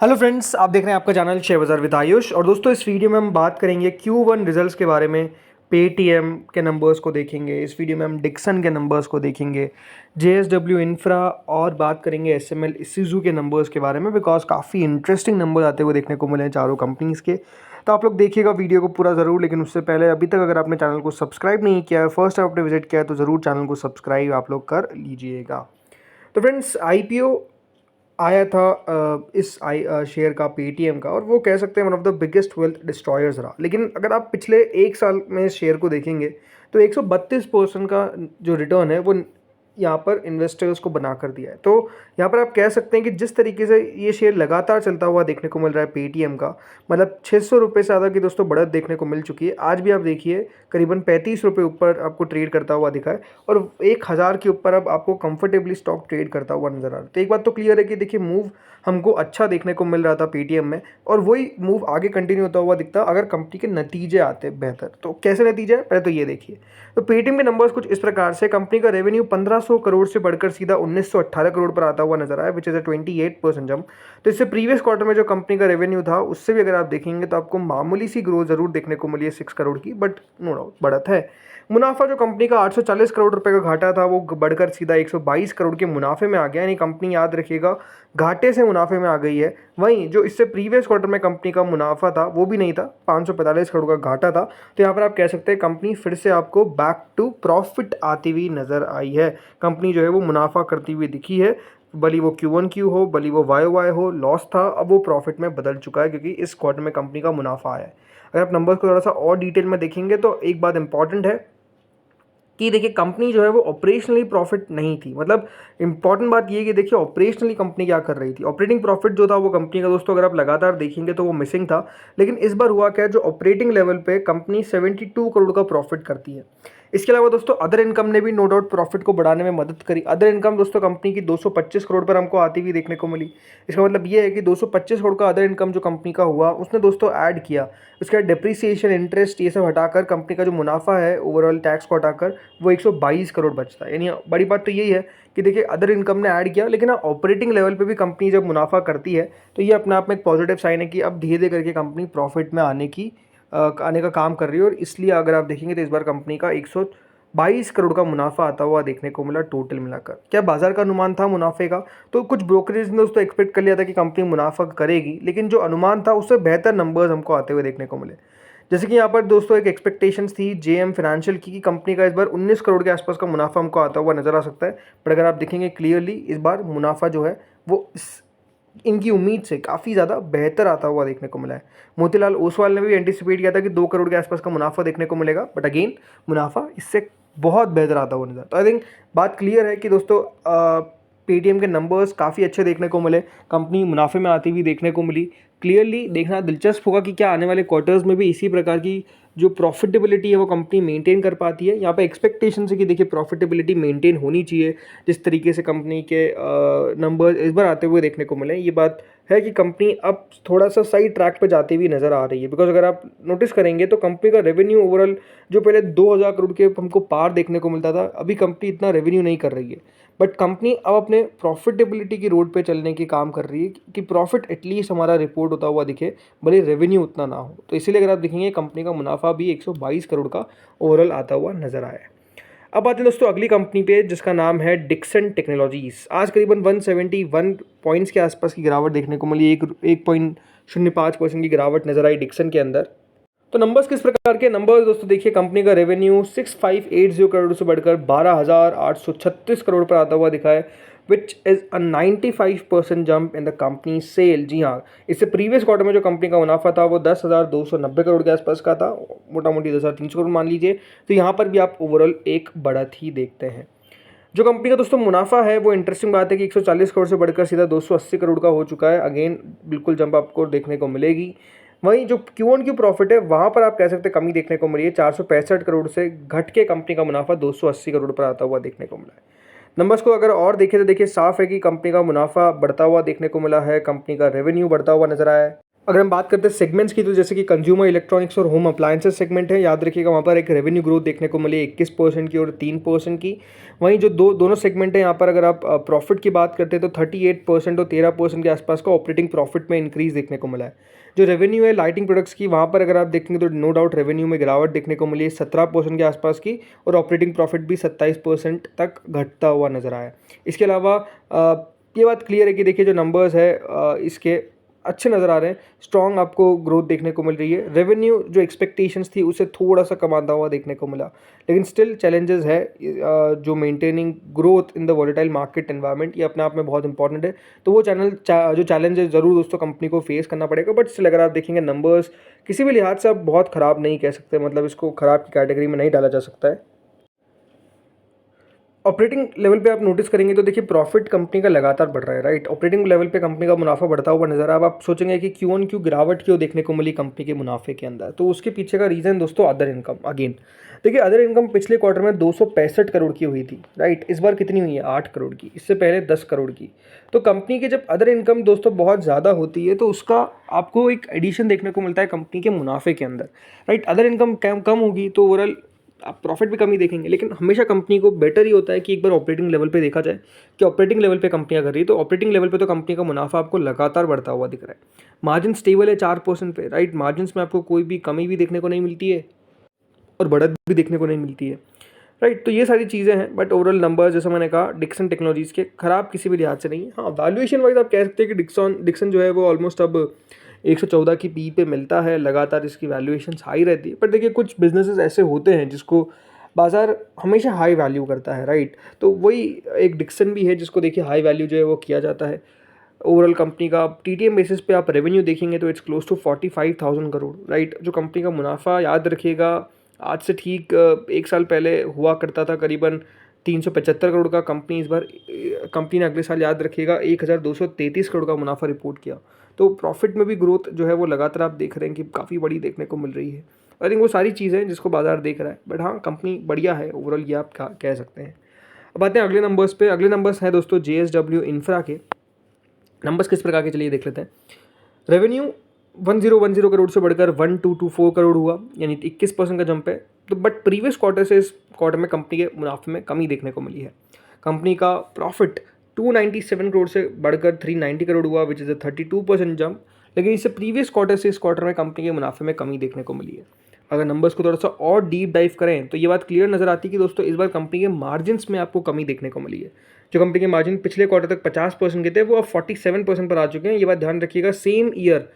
Hello friends, आप देख रहे हैं आपका चैनल शेयर बाज़ार विद आयुष। और दोस्तों, इस वीडियो में हम बात करेंगे Q1 रिजल्ट्स के बारे में। पेटीएम के नंबर्स को देखेंगे इस वीडियो में, हम डिक्सन के नंबर्स को देखेंगे, JSW इंफ्रा, और बात करेंगे SML इसूज़ू के नंबर्स के बारे में, बिकॉज काफ़ी इंटरेस्टिंग नंबर आते हुए देखने को मिले हैं चारों कंपनीज़ के। तो आप लोग देखिएगा वीडियो को पूरा ज़रूर, लेकिन उससे पहले अभी तक अगर आपने चैनल को सब्सक्राइब नहीं किया है, फर्स्ट टाइम आपने विजिट किया है, तो ज़रूर चैनल को सब्सक्राइब आप लोग कर लीजिएगा। तो फ्रेंड्स, IPO आया था इस शेयर का, पेटीएम का, और वो कह सकते हैं one of the biggest wealth destroyers रहा। लेकिन अगर आप पिछले एक साल में इस शेयर को देखेंगे तो 132% का जो रिटर्न है वो यहाँ पर इन्वेस्टर्स को बना कर दिया है। तो यहाँ पर आप कह सकते हैं कि जिस तरीके से ये शेयर लगातार चलता हुआ देखने को मिल रहा है पेटीएम का, मतलब 600 रुपये से ज़्यादा की दोस्तों बढ़त देखने को मिल चुकी है। आज भी आप देखिए करीबन 35 रुपये ऊपर आपको ट्रेड करता हुआ दिखा है, और 1000 के ऊपर अब आपको कंफर्टेबली स्टॉक ट्रेड करता हुआ नजर आ रहा है। तो एक बात तो क्लियर है कि देखिए, मूव हमको अच्छा देखने को मिल रहा था पेटीएम में, और वही मूव आगे कंटिन्यू होता हुआ दिखता अगर कंपनी के नतीजे आते बेहतर। तो कैसे नतीजे है, पहले तो ये देखिए। तो पेटीएम के नंबर्स कुछ इस प्रकार से, कंपनी का रेवेन्यू 1500 करोड़ से बढ़कर सीधा 1918 करोड़ पर आता हुआ नजर आया, विच इज़ अ 28% जंप। तो इससे प्रीवियस क्वार्टर में जो कंपनी का रेवेन्यू था उससे भी अगर आप देखेंगे तो आपको मामूली सी ग्रोथ जरूर देखने को मिली है 6 करोड़ की, बट नो डाउट बढ़त है। मुनाफा जो कंपनी का 840 करोड़ रुपए का घाटा था वो बढ़कर सीधा 122 करोड़ के मुनाफे में आ गया, यानी कंपनी, याद रखिएगा, घाटे से मुनाफे में आ गई है। वहीं जो इससे प्रीवियस क्वार्टर में कंपनी का मुनाफा था वो भी नहीं था, 545 करोड़ का घाटा था। तो यहाँ पर आप कह सकते हैं कंपनी फिर से आपको बैक टू प्रॉफिट आती हुई नजर आई है। कंपनी जो है वो मुनाफा करती हुई दिखी है, भली वो Q1Q हो, भली वो YOY हो। लॉस था, अब वो प्रॉफिट में बदल चुका है, क्योंकि इस क्वार्टर में कंपनी का मुनाफा आया है। अगर आप नंबर्स को थोड़ा सा और डिटेल में देखेंगे तो एक बात इंपॉर्टेंट है कि देखिए, कंपनी जो है वो ऑपरेशनली प्रॉफिट नहीं थी। मतलब इंपॉर्टेंट बात ये है कि देखिए, ऑपरेशनली कंपनी क्या कर रही थी। ऑपरेटिंग प्रॉफिट जो था वो कंपनी का, दोस्तों, अगर आप लगातार देखेंगे तो वो मिसिंग था। लेकिन इस बार हुआ क्या, जो ऑपरेटिंग लेवल पे कंपनी 72 करोड़ का प्रॉफिट करती है। इसके अलावा दोस्तों, अदर इनकम ने भी नो डाउट प्रॉफिट को बढ़ाने में मदद करी। अदर इनकम दोस्तों कंपनी की 225 करोड़ पर हमको आती हुई देखने को मिली। इसका मतलब ये है कि 225 करोड़ का अदर इनकम जो कंपनी का हुआ उसने दोस्तों ऐड किया। उसके बाद डिप्रिसिएशन, इंटरेस्ट, ये सब हटाकर कंपनी का जो मुनाफा है ओवरऑल टैक्स को हटाकर वो 122 करोड़ बचता है। यानी बड़ी बात तो यही है कि देखिए, अदर इनकम ने ऐड किया, लेकिन ऑपरेटिंग लेवल पे भी कंपनी जब मुनाफा करती है तो ये अपने आप में एक पॉजिटिव साइन है कि अब धीरे धीरे करके कंपनी प्रॉफिट में आने का काम कर रही है। और इसलिए अगर आप देखेंगे तो इस बार कंपनी का 122 करोड़ का मुनाफा आता हुआ देखने को मिला टोटल मिलाकर। क्या बाजार का अनुमान था मुनाफे का? तो कुछ ब्रोकरेज ने दोस्तों एक्सपेक्ट कर लिया था कि कंपनी मुनाफा करेगी, लेकिन जो अनुमान था उससे बेहतर नंबर्स हमको आते हुए देखने को मिले। जैसे कि यहाँ पर दोस्तों एक एक्सपेक्टेशंस थी JM फाइनेंशियल की कि कंपनी का इस बार 19 करोड़ के आसपास का मुनाफा हमको आता हुआ नजर आ सकता है। पर अगर आप देखेंगे क्लियरली, इस बार मुनाफा जो है वो इनकी उम्मीद से काफ़ी ज़्यादा बेहतर आता हुआ देखने को मिला है। मोतीलाल ओसवाल ने भी एंटिसिपेट किया था कि 2 करोड़ के आसपास का मुनाफा देखने को मिलेगा, बट अगेन मुनाफा इससे बहुत बेहतर आता हुआ नजर। तो आई थिंक बात क्लियर है कि दोस्तों, पेटीएम के नंबर्स काफ़ी अच्छे देखने को मिले, कंपनी मुनाफे में आती हुई देखने को मिली। क्लियरली देखना दिलचस्प होगा कि क्या आने वाले क्वार्टर्स में भी इसी प्रकार की जो प्रॉफिटेबिलिटी है वो कंपनी मेंटेन कर पाती है। यहाँ पे एक्सपेक्टेशन है कि देखिए, प्रॉफिटेबिलिटी मेंटेन होनी चाहिए। जिस तरीके से कंपनी के नंबर्स इस बार आते हुए देखने को मिले, ये बात है कि कंपनी अब थोड़ा सा सही ट्रैक पे जाती हुई नज़र आ रही है। बिकॉज अगर आप नोटिस करेंगे तो कंपनी का रेवेन्यू ओवरऑल जो पहले 2000 करोड़ के हमको पार देखने को मिलता था, अभी कंपनी इतना रेवेन्यू नहीं कर रही है। बट कंपनी अब अपने प्रॉफिटेबिलिटी की रोड पे चलने की काम कर रही है कि प्रॉफिट एटलीस्ट हमारा रिपोर्ट होता हुआ दिखे, भले रेवेन्यू उतना ना हो। तो इसीलिए अगर आप देखेंगे कंपनी का मुनाफा भी 122 करोड़ का ओवरऑल आता हुआ नजर आया है। अब आते हैं दोस्तों अगली कंपनी पे, जिसका नाम है डिक्सन टेक्नोलॉजीज। आज करीबन 171 पॉइंट्स के आसपास की गिरावट देखने को मिली, 1.05% की गिरावट नजर आई डिक्सन के अंदर। तो नंबर्स किस प्रकार के नंबर्स दोस्तों देखिए, कंपनी का रेवेन्यू 6580 करोड़ से बढ़कर 12836 करोड़ पर आता हुआ दिखा है, which is a 95% jump in the company sale. जी हाँ, इससे प्रीवियस क्वार्टर में जो कंपनी का मुनाफा था वो 10,290 करोड़ के आसपास का था, मोटा मोटी 10,300 करोड़ मान लीजिए। तो यहाँ पर भी आप ओवरऑल एक बढ़त ही देखते हैं। जो कंपनी का दोस्तों मुनाफा है वो इंटरेस्टिंग बात है कि 140 करोड़ से बढ़कर सीधा 280 करोड़ का हो चुका है। अगेन बिल्कुल जंप आपको देखने को मिलेगी। वहीं जो Q1Q प्रॉफिट है वहाँ पर आप कह सकते हैं कमी देखने को मिली है, 465 करोड़ से घट के कंपनी का मुनाफा 280 करोड़ पर आता हुआ देखने को मिला है। नंबर्स को अगर और देखें तो देखिए, साफ है कि कंपनी का मुनाफा बढ़ता हुआ देखने को मिला है, कंपनी का रेवेन्यू बढ़ता हुआ नजर आया है। अगर हम बात करते हैं सेगमेंट्स की, तो जैसे कि कंज्यूमर इलेक्ट्रॉनिक्स और होम अप्लायंसेस सेगमेंट है, याद रखिएगा वहाँ पर एक रेवेन्यू ग्रोथ देखने को मिली 21% की और 3% की। वहीं जो दोनों सेगमेंट है यहाँ पर अगर आप प्रॉफिट की बात करते हैं तो 38% और 13% के आसपास का ऑपरेटिंग प्रॉफिट में इंक्रीज देखने को मिला है। जो रेवेन्यू है लाइटिंग प्रोडक्ट्स की, वहाँ पर अगर आप देखेंगे तो नो डाउट रेवेन्यू में गिरावट देखने को मिली 17% के आसपास की, और ऑपरेटिंग प्रॉफिट भी 27% तक घटता हुआ नजर आया। इसके अलावा ये बात क्लियर है कि देखिए जो नंबर्स है इसके अच्छे नज़र आ रहे हैं, स्ट्रॉन्ग आपको ग्रोथ देखने को मिल रही है। रेवेन्यू जो एक्सपेक्टेशंस थी उससे थोड़ा सा कम आता हुआ देखने को मिला, लेकिन स्टिल चैलेंजेस है जो maintaining growth in the volatile market environment, ये अपने आप में बहुत इंपॉर्टेंट है। तो वो जो चैलेंज है ज़रूर दोस्तों कंपनी को फेस करना पड़ेगा, बट स्टिल अगर आप देखेंगे नंबर्स किसी भी लिहाज से आप बहुत ख़राब नहीं कह सकते, मतलब इसको ख़राब की कैटेगरी में नहीं डाला जा सकता है। ऑपरेटिंग लेवल पे आप नोटिस करेंगे तो देखिए प्रॉफिट कंपनी का लगातार बढ़ रहा है, राइट। ऑपरेटिंग लेवल पे कंपनी का मुनाफा बढ़ता हुआ नजर आ रहा है। अब आप सोचेंगे कि क्यों क्यों गिरावट क्यों देखने को मिली कंपनी के मुनाफे के अंदर, तो उसके पीछे का रीज़न दोस्तों अदर इनकम। अगेन देखिए अदर इनकम पिछले क्वार्टर में 265 करोड़ की हुई थी, राइट। इस बार कितनी हुई है? 8 करोड़ की। इससे पहले 10 करोड़ की। तो कंपनी की जब अदर इनकम दोस्तों बहुत ज़्यादा होती है तो उसका आपको एक एडिशन देखने को मिलता है कंपनी के मुनाफे के अंदर, राइट। अदर इनकम कम होगी तो ओवरऑल आप प्रॉफिट भी कम ही देखेंगे, लेकिन हमेशा कंपनी को बेटर ही होता है कि एक बार ऑपरेटिंग लेवल पे देखा जाए कि ऑपरेटिंग लेवल पे कंपनियां कर रही है, तो ऑपरेटिंग लेवल पे तो कंपनी का मुनाफा आपको लगातार बढ़ता हुआ दिख रहा है। मार्जिन स्टेबल है 4% पे, राइट। मार्जिन में आपको कोई भी कमी भी देखने को नहीं मिलती है और बढ़त भी देखने को नहीं मिलती है, राइट। तो ये सारी चीज़ें हैं, बट ओवरऑल नंबर्स जैसे मैंने कहा डिक्सन टेक्नोलॉजीज़ के खराब किसी भी लिहाज से नहीं है। हाँ, वैल्यूएशन वाइज आप कह सकते हैं कि डिक्सन जो है वो ऑलमोस्ट अब 114 की पी पे मिलता है, लगातार इसकी वैल्यूएशन हाई रहती है। पर देखिए कुछ बिजनेसेस ऐसे होते हैं जिसको बाजार हमेशा हाई वैल्यू करता है, राइट। तो वही एक डिक्सन भी है जिसको देखिए हाई वैल्यू जो है वो किया जाता है। ओवरऑल कंपनी का टीटीएम बेसिस पे आप रेवेन्यू देखेंगे तो it's close to 45,000 crore, right. जो कंपनी का मुनाफा याद रखिएगा आज से ठीक 1 साल पहले हुआ करता था करीबन 375 करोड़ का। कंपनी ने अगले साल याद रखिएगा 1,233 करोड़ का मुनाफा रिपोर्ट किया। तो प्रॉफिट में भी ग्रोथ जो है वो लगातार आप देख रहे हैं कि काफ़ी बड़ी देखने को मिल रही है। आई थिंक वो सारी चीज़ें हैं जिसको बाजार देख रहा है, बट हाँ कंपनी बढ़िया है ओवरऑल, ये आप कह सकते हैं। अब आते हैं अगले नंबर्स पे। अगले नंबर्स हैं दोस्तों JSW इंफ्रा के। नंबर्स किस प्रकार के चलिए देख लेते हैं। रेवेन्यू 1010 करोड़ से बढ़कर 1224 करोड़ हुआ, यानी 21% का जंप है। तो बट प्रीवियस क्वार्टर से इस क्वार्टर में कंपनी के मुनाफे में कमी देखने को मिली है। कंपनी का प्रॉफिट 297 करोड़ से बढ़कर 390 करोड़ हुआ, विच इज़ अ 32% जंप। लेकिन इससे प्रीवियस क्वार्टर से इस क्वार्टर में कंपनी के मुनाफे में कमी देखने को मिली है। अगर नंबर्स को थोड़ा सा और डीप डाइव करें तो ये बात क्लियर नज़र आती है कि दोस्तों इस बार कंपनी के मार्जिन्स में आपको कमी देखने को मिली है। जो कंपनी के मार्जिन पिछले क्वार्टर तक 50% के थे वो अब 47% पर आ चुके हैं। ये बात ध्यान रखिएगा। सेम ईयर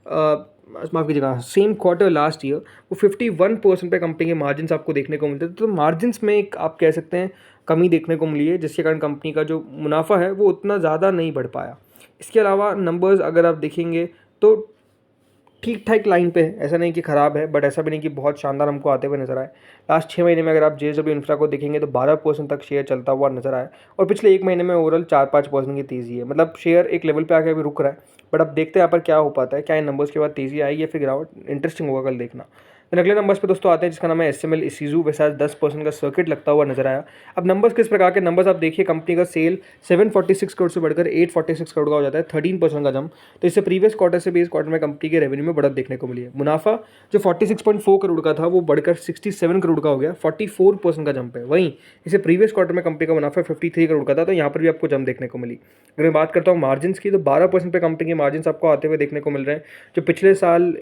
माफ़ कीजिएगा सेम क्वार्टर लास्ट ईयर वो 51% पे कंपनी के मार्जिन्स आपको देखने को मिलते थे। तो मार्जिन्स में एक आप कह सकते हैं कमी देखने को मिली है, जिसके कारण कंपनी का जो मुनाफा है वो उतना ज़्यादा नहीं बढ़ पाया। इसके अलावा नंबर्स अगर आप देखेंगे तो ठीक ठाक लाइन पे है, ऐसा नहीं कि ख़राब है, बट ऐसा भी नहीं कि बहुत शानदार हमको आते हुए नजर आए। लास्ट 6 महीने में अगर आप JSW इंफ्रा को देखेंगे तो 12% तक शेयर चलता हुआ नजर आया, और पिछले 1 महीने में ओवरऑल 4-5% की तेज़ी है। मतलब शेयर एक लेवल पे आके अभी रुक रहा है, बट अब देखते हैं यहाँ पर क्या हो पाता है, क्या इन नंबर्स के बाद तेज़ी आएगी या फिर गिरावट। इंटरेस्टिंग होगा कल देखना। फिर अगले नंबर्स पे दोस्तों आते हैं जिसका नाम है SML इसीजू, वैसे आज 10% का सर्किट लगता हुआ नजर आया। अब नंबर्स किस प्रकार के नंबर्स आप देखिए, कंपनी का सेल 746 करोड़ से बढ़कर 846 करोड़ का हो जाता है, 13% का जंप। तो इससे प्रीवियस क्वार्टर से भी इस क्वार्टर में कंपनी के रेवेन्यू में बढ़त देखने को मिली है। मुनाफा जो 46.4 करोड़ का था वो बढ़कर 67 करोड़ का हो गया, 44% का जंप है। वहीं इसे प्रीवियस क्वार्टर में कंपनी का मुनाफा 53 करोड़ का था, तो यहाँ पर भी आपको जंप देखने को मिली। अगर मैं बात करता हूँ मार्जिन्स की तो 12% पे कंपनी के मार्जिन्स आपको आते हुए देखने को मिल रहे हैं, जो पिछले साल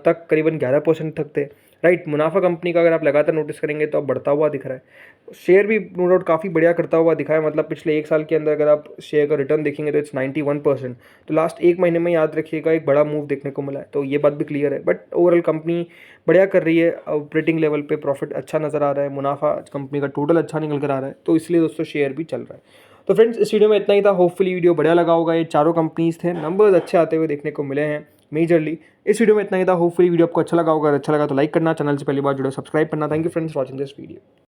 तक करीबन 11% तक थे, राइट। मुनाफा कंपनी का अगर आप लगातार नोटिस करेंगे तो अब बढ़ता हुआ दिख रहा है। शेयर भी नो डाउट काफ़ी बढ़िया करता हुआ दिखा है, मतलब पिछले 1 साल के अंदर अगर आप शेयर का रिटर्न देखेंगे तो इट्स 91%। तो लास्ट 1 महीने में याद रखिएगा एक बड़ा मूव देखने को मिला है, तो ये बात भी क्लियर है। बट ओवरऑल कंपनी बढ़िया कर रही है, ऑपरेटिंग लेवल पे प्रॉफिट अच्छा नज़र आ रहा है, मुनाफा कंपनी का टोटल अच्छा निकल कर आ रहा है, तो इसलिए दोस्तों शेयर भी चल रहा है। तो फ्रेंड्स इस वीडियो में इतना ही था। होपफुली वीडियो बढ़िया लगा होगा। ये चारों कंपनीज थे, नंबर्स अच्छे आते हुए देखने को मिले हैं मेजरली। इस वीडियो में इतना ही था। होपफुली वीडियो आपको अच्छा लगा होगा। अच्छा लगा तो लाइक करना, चैनल से पहली बार जुड़े सब्सक्राइब करना। Thank you friends watching this video.